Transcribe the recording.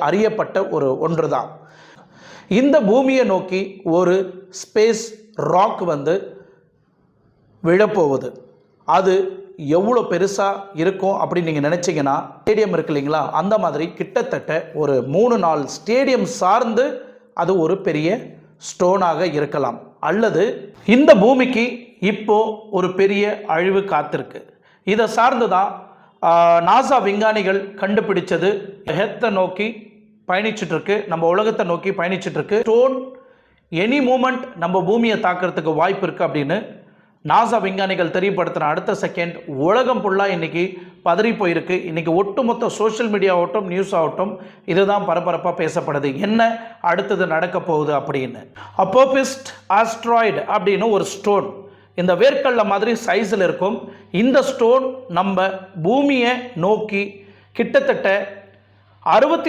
அறியப்பட்ட ஒன்று தான். இந்த பூமியை நோக்கி ஒரு ஸ்பேஸ் ராக் விழப்போகுது. அது எவ்வளோ பெருசாக இருக்கும் அப்படின்னு நீங்கள் நினச்சிங்கன்னா, ஸ்டேடியம் இருக்கு இல்லைங்களா, அந்த மாதிரி கிட்டத்தட்ட ஒரு 3-4 ஸ்டேடியம் சார்ந்து அது ஒரு பெரிய ஸ்டோனாக இருக்கலாம். அல்லது இந்த பூமிக்கு இப்போ ஒரு பெரிய அழிவு காத்திருக்கு. இதை சார்ந்து தான் நாசா விஞ்ஞானிகள் கண்டுபிடிச்சது எர்த்தை நோக்கி பயணிச்சுட்டு இருக்கு, நம்ம உலகத்தை நோக்கி பயணிச்சுட்டு இருக்கு. ஸ்டோன் எனி மூமெண்ட் நம்ம பூமியை தாக்கிறதுக்கு வாய்ப்பு இருக்குது அப்படின்னு நாசா விஞ்ஞானிகள் தெரியப்படுத்தின அடுத்த செகண்ட் உலகம் ஃபுல்லாக இன்றைக்கி பதறி போயிருக்கு. இன்றைக்கி ஒட்டுமொத்த சோஷியல் மீடியா ஆகட்டும், நியூஸ் ஆகட்டும், இதுதான் பரபரப்பாக பேசப்படுது. என்ன அடுத்தது நடக்க போகுது அப்படின்னு. அப்போபிஸ்ட் ஆஸ்ட்ராய்டு அப்படின்னு ஒரு ஸ்டோன் இந்த வேர்க்கல்ல மாதிரி சைஸில் இருக்கும். இந்த ஸ்டோன் நம்ம பூமியை நோக்கி கிட்டத்தட்ட